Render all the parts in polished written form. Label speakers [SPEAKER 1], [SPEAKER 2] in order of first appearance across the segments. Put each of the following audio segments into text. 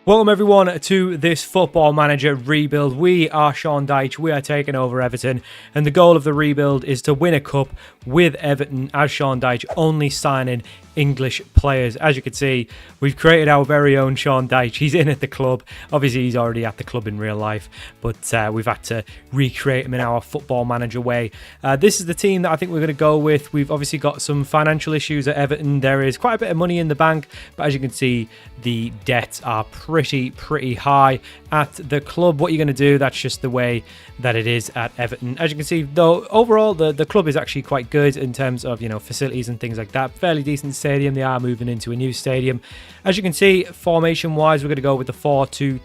[SPEAKER 1] Welcome everyone to this Football Manager rebuild. We are Sean Dyche, we are taking over Everton, and the goal of the rebuild is to win a cup with Everton as Sean Dyche, only signing English players. As you can see, we've created our very own Sean Dyche. He's in at the club. Obviously, he's already at the club in real life, but we've had to recreate him in our Football Manager way. This is the team that I think we're going to go with. We've obviously got some financial issues at Everton. There is quite a bit of money in the bank, but as you can see, the debts are pretty high at the club. What you're going to do, that's just the way that it is at Everton. As you can see, though, overall, the club is actually quite good in terms of, facilities and things like that. Fairly decent stadium. They are moving into a new stadium. As you can see, formation-wise, we're going to go with the 4-2-4.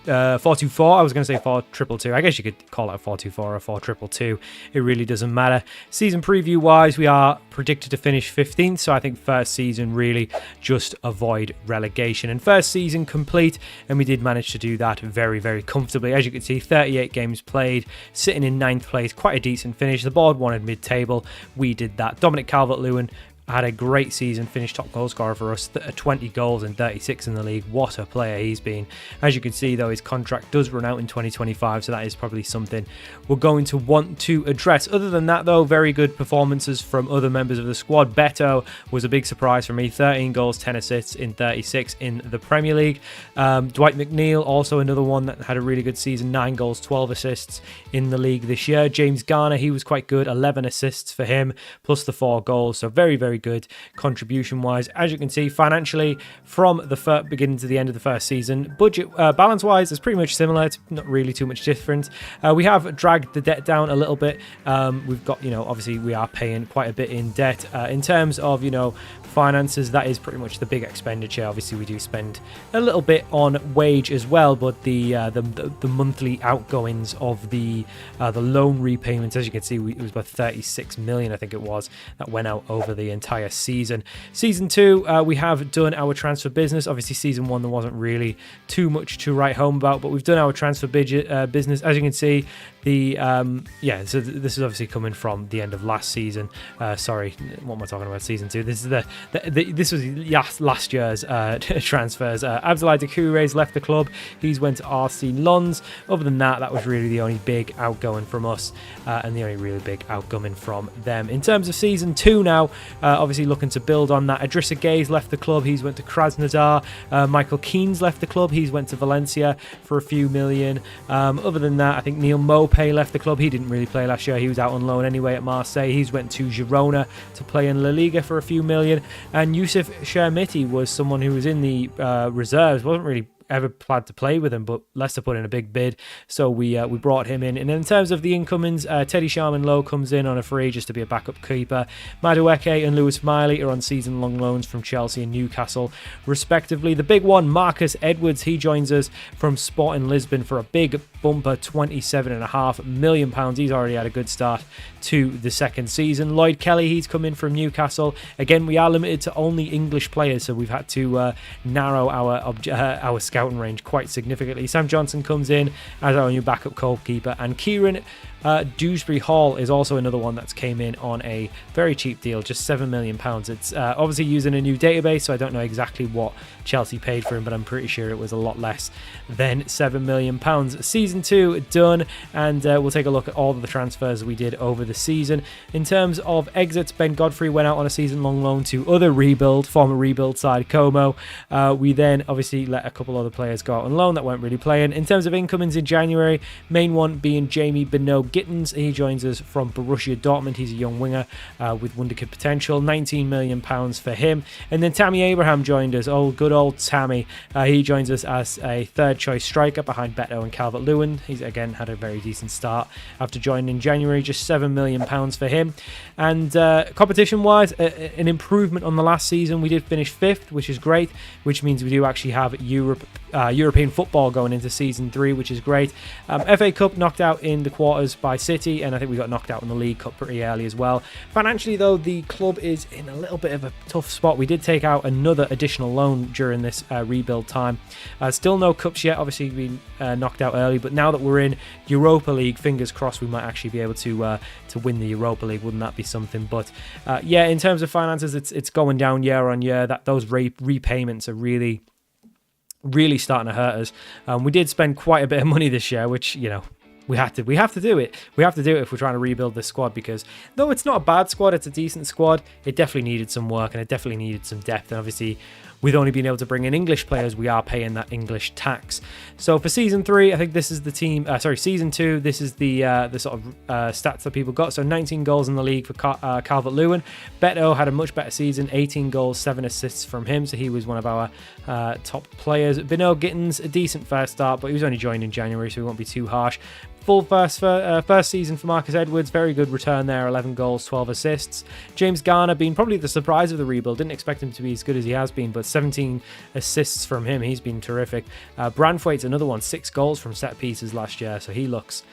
[SPEAKER 1] I was going to say 4-2-2. I guess you could call it a 4-2-4 or a 4-2-2. It really doesn't matter. Season preview wise, we are predicted to finish 15th. So I think first season really just avoid relegation. And first season complete, and we did manage to do that very comfortably. As you can see, 38 games played, sitting in 9th place. Quite a decent finish. The board wanted mid-table. We did that. Dominic Calvert-Lewin had a great season, finished top goal scorer for us, 20 goals and 36 in the league. What a player he's been. As you can see, though, his contract does run out in 2025, so that is probably something we're going to want to address. Other than that, though, very good performances from other members of the squad. Beto was a big surprise for me, 13 goals, 10 assists in 36 in the Premier League. Dwight McNeil, also another one that had a really good season, 9 goals, 12 assists in the league this year. James Garner, he was quite good, 11 assists for him, plus the 4 goals, so very good contribution wise. As you can see, financially from the beginning to the end of the first season, budget balance wise is pretty much similar. It's not really too much different. We have dragged the debt down a little bit. We've got, obviously we are paying quite a bit in debt. In terms of, finances, that is pretty much the big expenditure. Obviously we do spend a little bit on wage as well, but the monthly outgoings of the loan repayments, as you can see, it was about 36 million, I think it was, that went out over the entire season. Season 2, we have done our transfer business. Obviously season 1 there wasn't really too much to write home about, but we've done our transfer business. As you can see, so this is obviously coming from the end of last season. Sorry, what am I talking about? Season 2. This is this was last year's transfers. Abdoulaye Doucouré's left the club. He's went to RC Lens. Other than that, that was really the only big outgoing from us, and the only really big outgoing from them. In terms of season 2 now, obviously looking to build on that. Idrissa Gueye's left the club. He's went to Krasnodar. Michael Keane's left the club. He's went to Valencia for a few million. Other than that, I think Neil Maupay left the club. He didn't really play last year. He was out on loan anyway at Marseille. He's went to Girona to play in La Liga for a few million. And Youssef Chermiti was someone who was in the reserves. Wasn't really ever planned to play with him, but Leicester put in a big bid, so we brought him in. And in terms of the incomings, Teddy Sharman-Lowe comes in on a free just to be a backup keeper. Madueke and Lewis Miley are on season-long loans from Chelsea and Newcastle, respectively. The big one, Marcus Edwards, he joins us from Sporting Lisbon for a big bumper, £27.5 million. He's already had a good start to the second season. Lloyd Kelly, he's come in from Newcastle. Again, we are limited to only English players, so we've had to narrow our scouting range quite significantly. Sam Johnson comes in as our new backup goalkeeper, and Kieran Dewsbury Hall is also another one that's came in on a very cheap deal, just £7 million. It's obviously using a new database, so I don't know exactly what Chelsea paid for him, but I'm pretty sure it was a lot less than £7 million. Season 2 done, and we'll take a look at all of the transfers we did over the season. In terms of exits, Ben Godfrey went out on a season-long loan to former rebuild side Como. We then obviously let a couple other players go out on loan that weren't really playing. In terms of incomings in January, main one being Jamie Beno-Gittens. He joins us from Borussia Dortmund. He's a young winger with wonderkid potential. £19 million for him. And then Tammy Abraham joined us. Oh, good old Tammy. He joins us as a third choice striker behind Beto and Calvert-Lewin. He's again had a very decent start after joining in January. Just £7 million for him. And competition wise, an improvement on the last season. We did finish 5th, which is great, which means we do actually have European football going into season 3, which is great. FA Cup knocked out in the quarters by City, and I think we got knocked out in the League Cup pretty early as well. Financially, though, the club is in a little bit of a tough spot. We did take out another additional loan during this rebuild time. Still no cups yet. Obviously, we knocked out early, but now that we're in Europa League, fingers crossed we might actually be able to win the Europa League. Wouldn't that be something? But in terms of finances, it's going down year on year. Those repayments are really really starting to hurt us. We did spend quite a bit of money this year, which, we have to do it. We have to do it if we're trying to rebuild this squad, because though it's not a bad squad, it's a decent squad, it definitely needed some work and it definitely needed some depth. And obviously, with only being able to bring in English players, we are paying that English tax. So for season 3, I think this is the team. Season 2, this is the sort of stats that people got. So 19 goals in the league for Calvert-Lewin. Beto had a much better season, 18 goals, 7 assists from him. So he was one of our top players. Beno Gittins, a decent first start, but he was only joined in January, so we won't be too harsh. Full first season for Marcus Edwards. Very good return there. 11 goals, 12 assists. James Garner being probably the surprise of the rebuild. Didn't expect him to be as good as he has been, but 17 assists from him. He's been terrific. Branthwaite's another one. 6 goals from set pieces last year, so he looks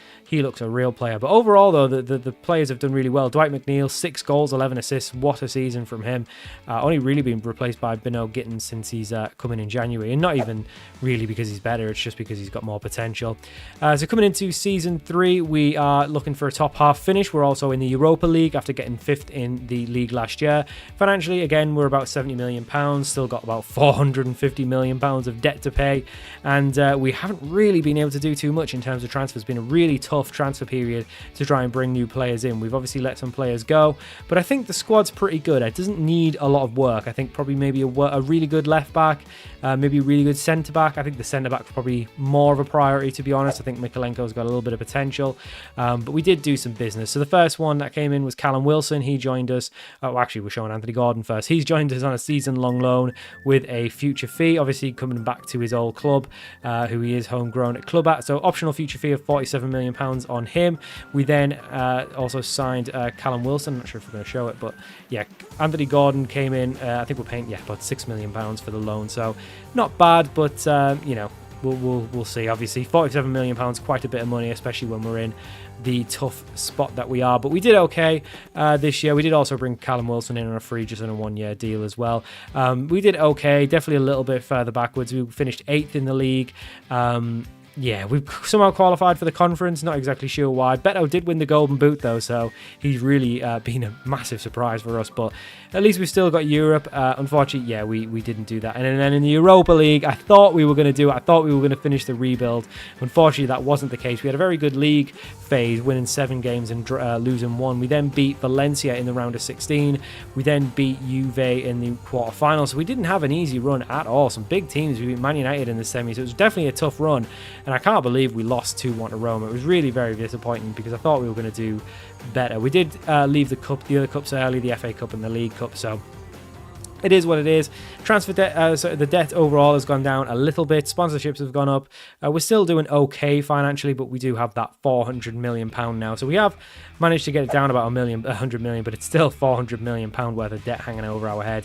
[SPEAKER 1] a real player. But overall, though, the players have done really well. Dwight McNeil, 6 goals, 11 assists. What a season from him. Only really been replaced by Beno Gittins since he's coming in January. And not even really because he's better. It's just because he's got more potential. So coming into season 3, we are looking for a top half finish. We're also in the Europa League after getting 5th in the league last year. Financially, again, we're about £70 million. Still got about £450 million of debt to pay. And we haven't really been able to do too much in terms of transfers. It's been a really tough transfer period to try and bring new players in. We've obviously let some players go, but I think the squad's pretty good. It doesn't need a lot of work. I think probably maybe a really good left back, maybe a really good centre back. I think the centre back's probably more of a priority, to be honest. I think Mikalenko's got a little bit of potential, but we did do some business. So the first one that came in was Callum Wilson. He joined us. Actually, we're showing Anthony Gordon first. He's joined us on a season-long loan with a future fee, obviously coming back to his old club, who he is homegrown at club at. So optional future fee of £47 million on him. We then also signed Callum Wilson. I'm not sure if we're going to show it, but yeah, Anthony Gordon came in. I think we're paying about £6 million for the loan. So not bad, but we'll see. Obviously, £47 million, quite a bit of money, especially when we're in the tough spot that we are. But we did okay this year. We did also bring Callum Wilson in on a free, just on a 1-year deal as well. We did okay, definitely a little bit further backwards. We finished 8th in the league. Yeah, we've somehow qualified for the conference. Not exactly sure why. Beto did win the Golden Boot, though, so he's really been a massive surprise for us. But at least we've still got Europe. Unfortunately, yeah, we didn't do that. And then in the Europa League, I thought we were going to do it. I thought we were going to finish the rebuild. Unfortunately, that wasn't the case. We had a very good league phase, winning 7 games and losing 1. We then beat Valencia in the round of 16. We then beat Juve in the quarterfinals. So we didn't have an easy run at all. Some big teams. We beat Man United in the semis. So it was definitely a tough run. And I can't believe we lost 2-1 to Roma. It was really very disappointing because I thought we were going to do better. We did leave the other cups early, the FA Cup and the League Cup, so it is what it is. Transfer debt, so the debt overall has gone down a little bit. Sponsorships have gone up. We're still doing okay financially, but we do have that £400 million now. So we have managed to get it down about £100 million, but it's still £400 million worth of debt hanging over our head.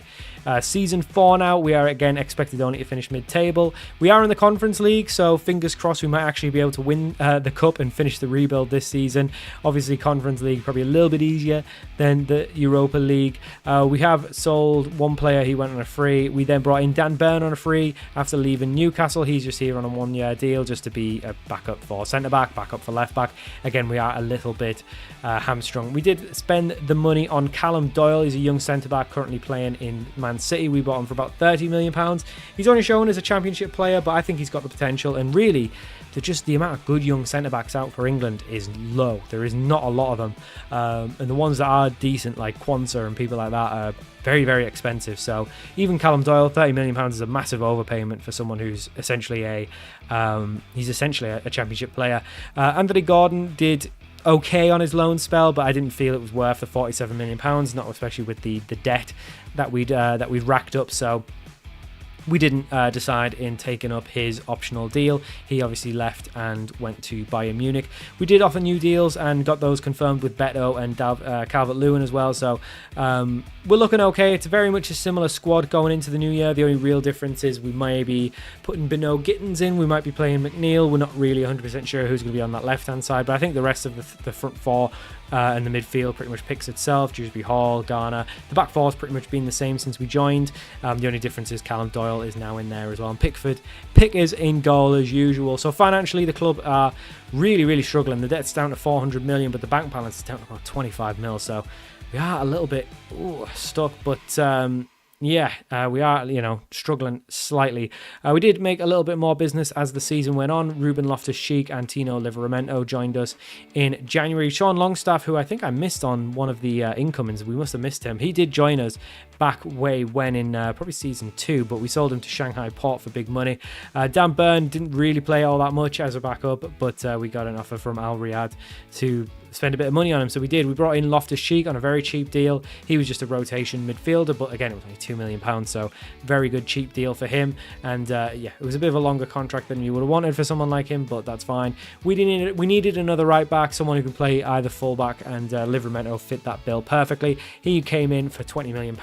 [SPEAKER 1] Season 4 now, we are again expected only to finish mid-table. We are in the Conference League, so fingers crossed we might actually be able to win the Cup and finish the rebuild this season. Obviously, Conference League probably a little bit easier than the Europa League. We have sold one player, he went on a free. We then brought in Dan Burn on a free after leaving Newcastle. He's just here on a 1-year deal just to be a backup for centre-back, backup for left-back. Again, we are a little bit hamstrung. We did spend the money on Callum Doyle. He's a young centre-back currently playing in Man City. We bought him for about £30 million. He's only shown as a championship player, but I think he's got the potential. And really, the amount of good young centre-backs out for England is low. There is not a lot of them. And the ones that are decent, like Quansah and people like that, are very, very expensive. So even Callum Doyle, £30 million is a massive overpayment for someone who's essentially a championship player. Anthony Gordon did okay on his loan spell, but I didn't feel it was worth the £47 million, not especially with the debt that we'd racked up. So we didn't decide in taking up his optional deal. He obviously left and went to Bayern Munich. We did offer new deals and got those confirmed with Beto and Calvert-Lewin as well. So we're looking okay. It's very much a similar squad going into the new year. The only real difference is we may be putting Beno Gittins in. We might be playing McNeil. We're not really 100% sure who's going to be on that left-hand side. But I think the rest of the front four and the midfield pretty much picks itself. Dewsbury Hall, Garner. The back four has pretty much been the same since we joined. The only difference is Callum Doyle is now in there as well. And Pick is in goal as usual. So financially, the club are really, really struggling. The debt's down to 400 million, but the bank balance is down to about 25 mil. So we are a little bit stuck, but Yeah, we are, struggling slightly. We did make a little bit more business as the season went on. Ruben Loftus-Cheek and Tino Livramento joined us in January. Sean Longstaff, who I think I missed on one of the incomings, we must have missed him. He did join us back way when in probably season 2, but we sold him to Shanghai Port for big money. Dan Byrne didn't really play all that much as a backup, but we got an offer from Al Riyadh to spend a bit of money on him, so we did. We brought in Loftus-Cheek on a very cheap deal. He was just a rotation midfielder, but again, it was only £2 million, so very good cheap deal for him. And it was a bit of a longer contract than you would have wanted for someone like him, but that's fine. We needed another right back, someone who could play either fullback, and Livramento fit that bill perfectly. He came in for £20 million,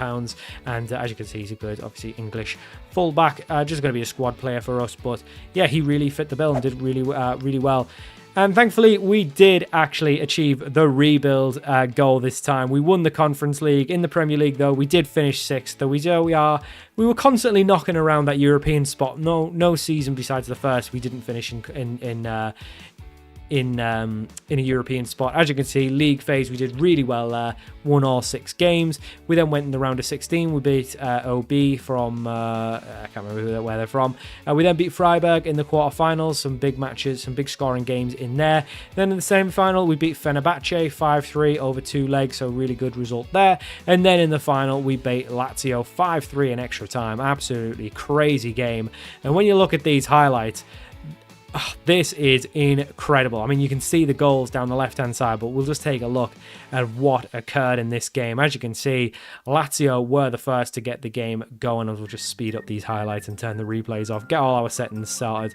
[SPEAKER 1] and as you can see, he's a good, obviously English fullback. Just going to be a squad player for us, but yeah, he really fit the bill and did really well. And thankfully, we did actually achieve the rebuild goal this time. We won the Conference League. In the Premier League, though, we did finish 6th. Though we were constantly knocking around that European spot. No season besides the first we didn't finish in a European spot. As you can see, league phase, we did really well there. Won all 6 games. We then went in the round of 16. We beat OB from, I can't remember where they're from. We then beat Freiburg in the quarterfinals. Some big matches, some big scoring games in there. Then in the semi-final, we beat Fenerbahce 5-3 over 2 legs, so really good result there. And then in the final, we beat Lazio 5-3 in extra time. Absolutely crazy game. And when you look at these highlights, this is incredible. I mean, you can see the goals down the left-hand side, but we'll just take a look at what occurred in this game. As you can see, Lazio were the first to get the game going, and we'll just speed up these highlights and turn the replays off, get all our settings started,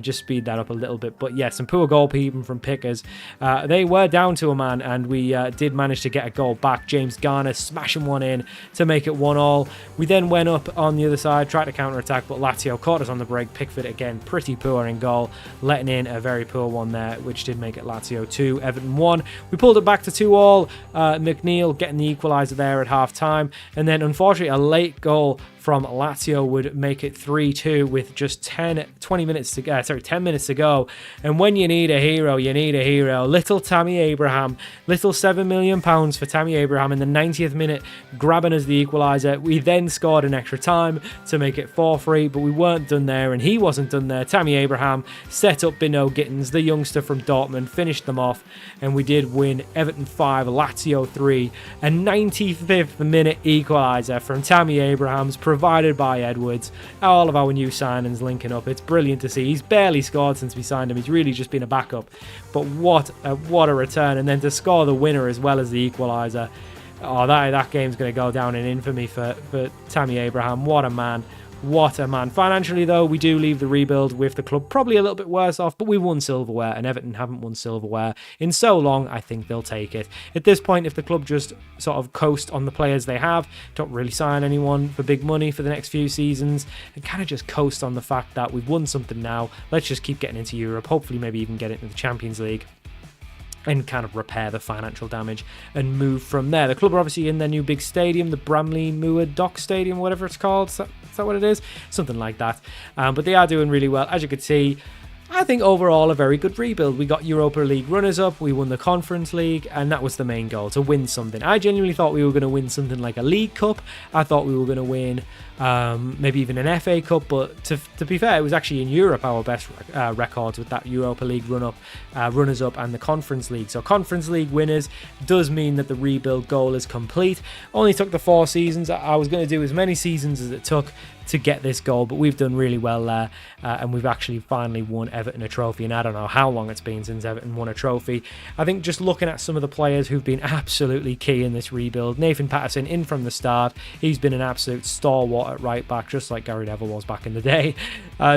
[SPEAKER 1] just speed that up a little bit. But yeah, some poor goalkeeping from Pickers. They were down to a man, and we did manage to get a goal back. James Garner smashing one in to make it 1-1. We then went up on the other side, tried to counter-attack, but Lazio caught us on the break. Pickford again, pretty poor in goal, letting in a very poor one there, which did make it Lazio 2, Everton 1. We pulled it back to 2-2. McNeil getting the equaliser there at half-time. And then, unfortunately, a late goal from Lazio would make it 3-2 with just 10 minutes to go. And when you need a hero, you need a hero. Little Tammy Abraham, little £7 million for Tammy Abraham in the 90th minute, grabbing us the equaliser. We then scored in extra time to make it 4-3, but we weren't done there, and he wasn't done there. Tammy Abraham set up Bino Gittins, the youngster from Dortmund, finished them off, and we did win. Everton 5, Lazio 3. A 95th minute equaliser from Tammy Abraham's, provided by Edwards. All of our new signings linking up. It's brilliant to see. He's barely scored since we signed him. He's really just been a backup. But what a return. And then to score the winner as well as the equaliser. Oh, that game's going to go down in infamy for Tammy Abraham. What a man. What a man. Financially, though, we do leave the rebuild with the club probably a little bit worse off, but we won silverware, and Everton haven't won silverware in so long. I think they'll take it. At this point, if the club just sort of coast on the players they have, don't really sign anyone for big money for the next few seasons, and kind of just coast on the fact that we've won something now, let's just keep getting into Europe, hopefully maybe even get into the Champions League, and kind of repair the financial damage and move from there. The club are obviously in their new big stadium, the Bramley Moor Dock Stadium, whatever it's called. Is that what it is? Something like that. But they are doing really well. As you can see, I think overall a very good rebuild. We got Europa League runners-up, we won the Conference League, and that was the main goal, to win something. I genuinely thought we were going to win something like a League Cup. I thought we were going to win maybe even an FA Cup, but to be fair, it was actually in Europe our best records with that Europa League runners-up and the Conference League. So Conference League winners does mean that the rebuild goal is complete. Only took the 4 seasons. I was going to do as many seasons as it took to get this goal, but we've done really well there, and we've actually finally won Everton a trophy, and I don't know how long it's been since Everton won a trophy. I think just looking at some of the players who've been absolutely key in this rebuild, Nathan Patterson in from the start, he's been an absolute stalwart at right back, just like Gary Neville was back in the day.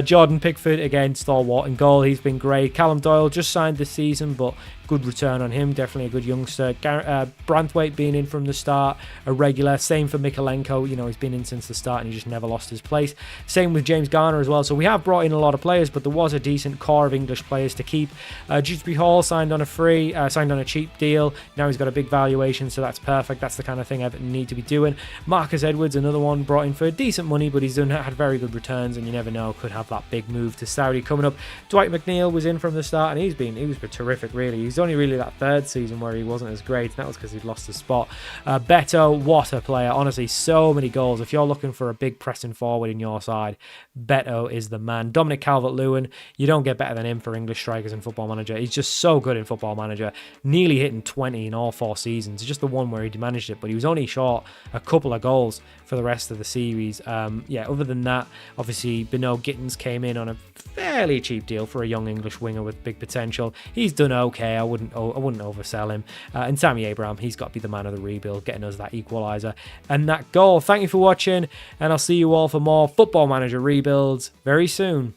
[SPEAKER 1] Jordan Pickford, again, stalwart in goal, he's been great. Callum Doyle just signed this season, but good return on him, definitely a good youngster. Branthwaite being in from the start, a regular. Same for Mikolenko, he's been in since the start and he just never lost his place. Same with James Garner as well. So we have brought in a lot of players, but there was a decent core of English players to keep. Dewsbury Hall signed on a cheap deal. Now he's got a big valuation, so that's perfect. That's the kind of thing Everton need to be doing. Marcus Edwards, another one brought in for decent money, but he's had very good returns, and you never know, could have that big move to Saudi coming up. Dwight McNeil was in from the start, and he was terrific, really. He's only really that third season where he wasn't as great, and that was because he'd lost his spot. Beto, what a player. Honestly, so many goals. If you're looking for a big pressing forward in your side, Beto is the man. Dominic Calvert-Lewin, you don't get better than him for English strikers in Football Manager. He's just so good in Football Manager. Nearly hitting 20 in all 4 seasons. It's just the one where he managed it, but he was only short a couple of goals for the rest of the series. Other than that, obviously, Beno Gittins came in on a fairly cheap deal for a young English winger with big potential. He's done okay. I wouldn't oversell him. And Tammy Abraham, he's got to be the man of the rebuild, getting us that equaliser and that goal. Thank you for watching, and I'll see you all for more Football Manager rebuilds very soon.